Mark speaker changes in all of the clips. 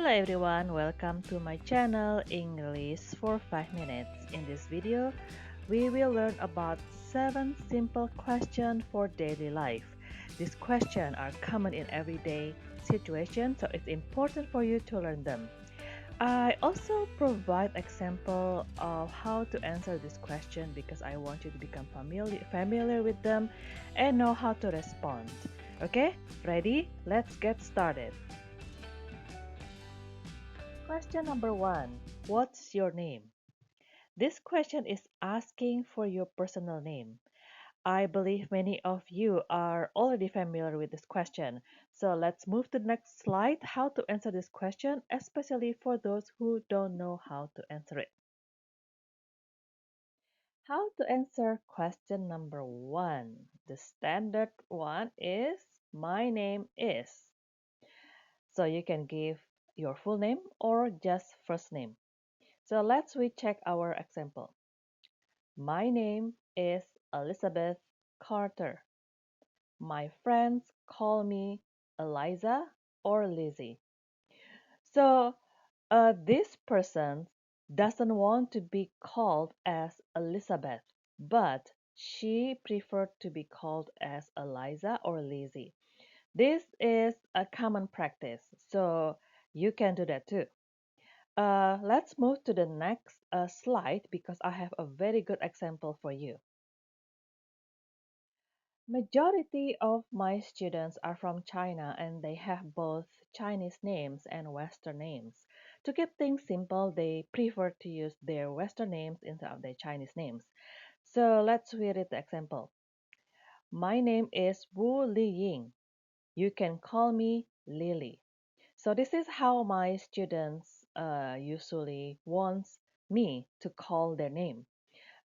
Speaker 1: Hello everyone, welcome to my channel English for 5 minutes. In this video, we will learn about 7 simple questions for daily life. These questions are common in everyday situations, so it's important for you to learn them. I also provide example of how to answer this question because I want you to become familiar with them and know how to respond. Okay, ready? Let's get started. Question number 1. What's your name? This question is asking for your personal name. I believe many of you are already familiar with this question. So let's move to the next slide, how to answer this question, especially for those who don't know how to answer it. How to answer question number 1. The standard one is my name is. So you can give your full name or just first name. So let's recheck our example. My name is Elizabeth Carter. My friends call me Eliza or Lizzie. So this person doesn't want to be called as Elizabeth, but she preferred to be called as Eliza or Lizzie. This is a common practice, so you can do that too. Let's move to the next slide because I have a very good example for you. Majority of my students are from China and they have both Chinese names and Western names. To keep things simple, they prefer to use their Western names instead of their Chinese names. So let's read the example. My name is Wu Li Ying. You can call me Lily. So this is how my students usually want me to call their name.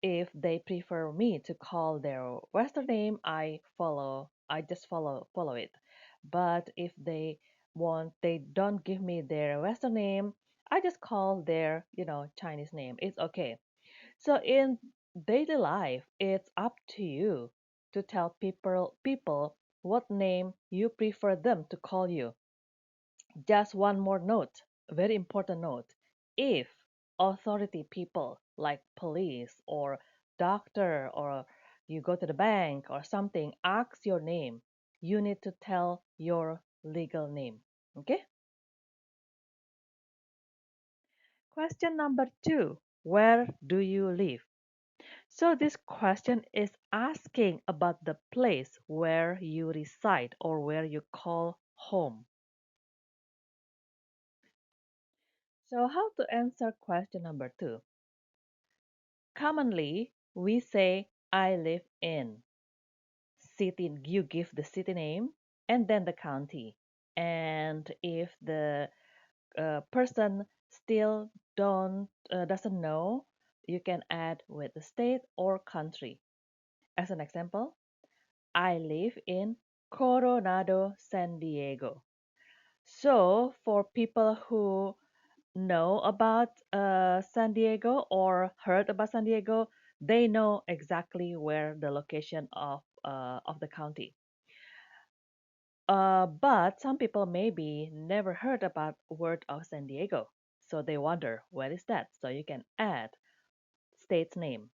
Speaker 1: If they prefer me to call their Western name, I just follow it. But if they don't give me their Western name, I just call their, Chinese name. It's okay. So in daily life, it's up to you to tell people what name you prefer them to call you. Just one more note, very important note. If authority people like police or doctor or you go to the bank or something asks your name, you need to tell your legal name. Okay? Question number 2. Where do you live? So this question is asking about the place where you reside or where you call home. So how to answer question number 2? Commonly, we say I live in city. You give the city name and then the county. And if the person still don't doesn't know, you can add with the state or country. As an example, I live in Coronado, San Diego. So for people who know about San Diego or heard about San Diego, they know exactly where the location of the county. But some people maybe never heard about word of San Diego, so they wonder where is that. So you can add state's name.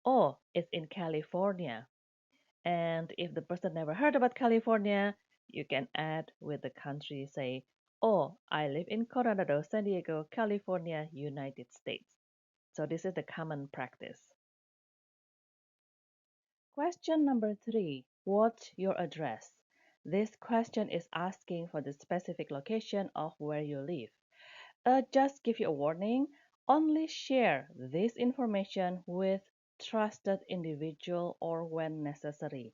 Speaker 1: Oh, it's in California. And if the person never heard about California, you can add with the country, say, oh, I live in Coronado, San Diego, California, United States. So this is the common practice. Question number 3. What's your address? This question is asking for the specific location of where you live. Just give you a warning, only share this information with trusted individual or when necessary.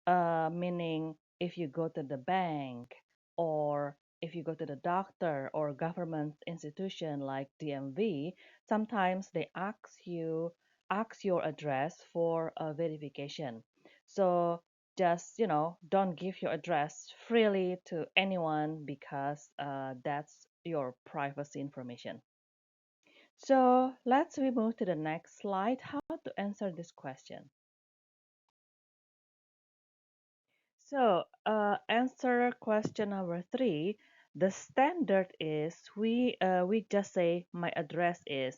Speaker 1: Meaning if you go to the bank or if you go to the doctor or government institution like DMV, sometimes they ask your address for a verification. So just don't give your address freely to anyone because that's your privacy information. So let's we move to the next slide, how to answer this question. So, answer question number 3. The standard is we just say my address is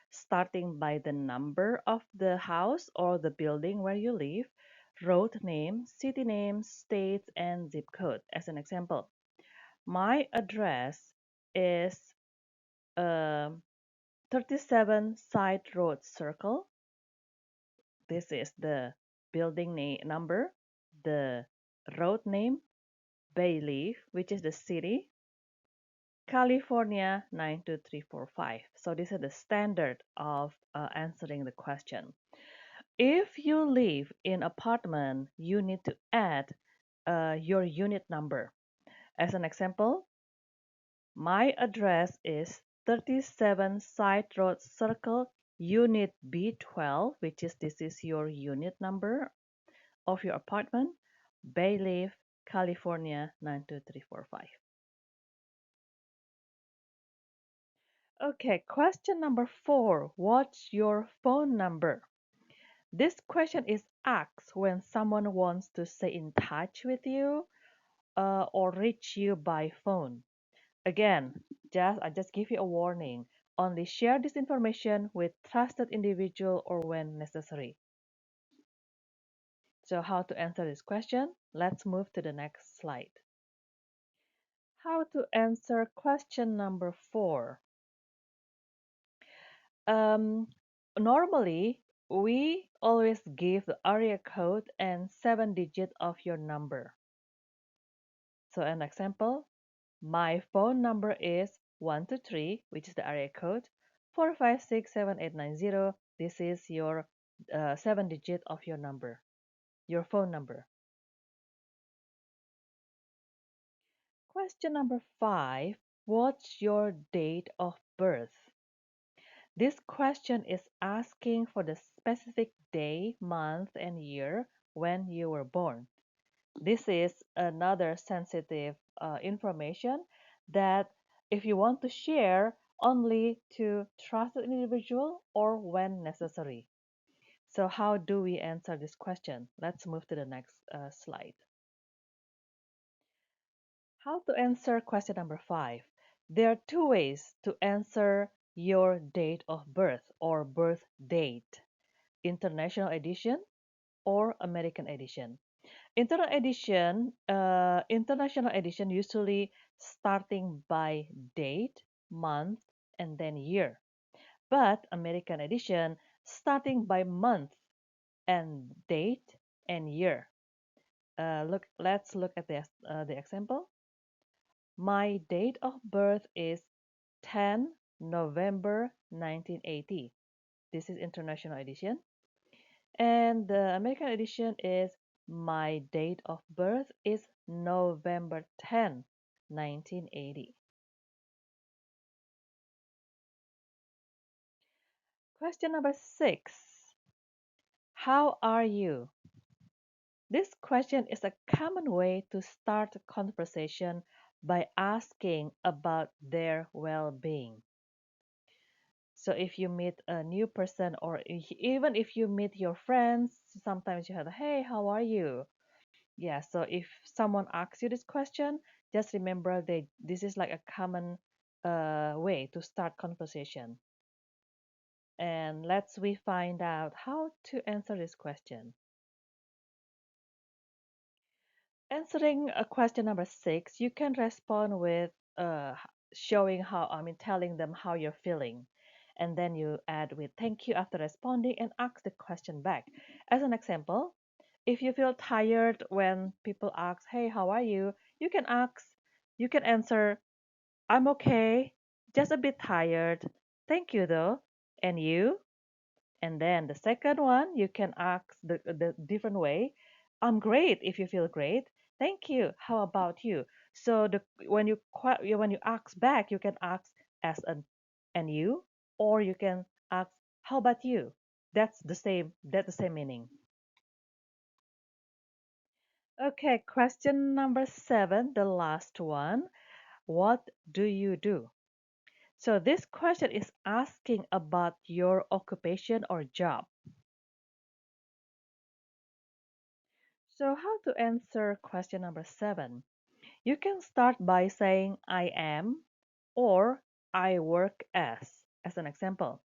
Speaker 1: starting by the number of the house or the building where you live, road name, city name, state, and zip code. As an example, my address is um 37 Side Road Circle. This is the building name number, the road name, Bay which is the city, California 92345. So this is the standard of answering the question. If you live in apartment, you need to add your unit number. As an example, my address is 37 Side Road Circle, Unit B12, which is this is your unit number of your apartment, Bayleaf, California 92345. Okay, question number 4. What's your phone number? This question is asked when someone wants to stay in touch with you or reach you by phone. Again, I just give you a warning. Only share this information with trusted individual or when necessary. So how to answer this question? Let's move to the next slide. How to answer question number 4. Um, Normally, we always give the area code and 7 digit of your number. So an example, my phone number is 123, which is the area code, 4567890. This is your 7 digit of your number, your phone number. Question number 5. What's your date of birth? This question is asking for the specific day, month, and year when you were born. This is another sensitive information that if you want to share only to trusted individual or when necessary. So how do we answer this question? Let's move to the next slide. How to answer question number 5? There are two ways to answer your date of birth or birth date: International Edition or American Edition. International Edition usually starting by date, month, and then year. But American Edition starting by month and date and year. Let's look at the example. My date of birth is 10 November 1980. This is International Edition. And the American Edition is my date of birth is November 10, 1980. Question number 6. How are you? This question is a common way to start a conversation by asking about their well-being. So if you meet a new person or even if you meet your friends, sometimes you have, hey, how are you? Yeah, so if someone asks you this question, just remember this is like a common way to start conversation. And let's we find out how to answer this question. Answering question number 6, you can respond with showing how, telling them how you're feeling. And then you add with thank you after responding and ask the question back. As an example, if you feel tired when people ask, hey, how are you? You can answer, I'm okay, just a bit tired. Thank you though. And you? And then the second one, you can ask the different way. I'm great if you feel great. Thank you. How about you? So when you ask back, you can ask as an and you, or you can ask how about you? That's the same meaning. Okay, question number 7, the last one. What do you do? So this question is asking about your occupation or job. So how to answer question number 7? You can start by saying I am or I work as an example.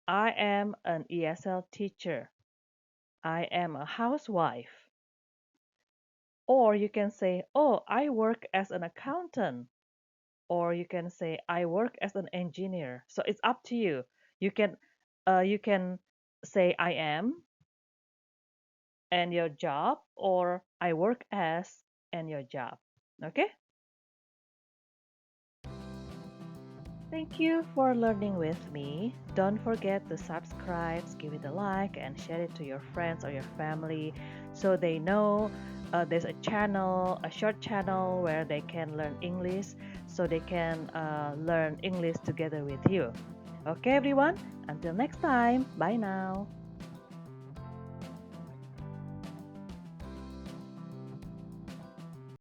Speaker 1: I am an ESL teacher. I am a housewife. Or you can say, oh, I work as an accountant. Or you can say, I work as an engineer. So it's up to you. You can say I am and your job, or I work as and your job. Okay? Thank you for learning with me. Don't forget to subscribe, give it a like, and share it to your friends or your family so they know there's a channel, a short channel where they can learn English so they can learn English together with you. Okay, everyone? Until next time, bye now.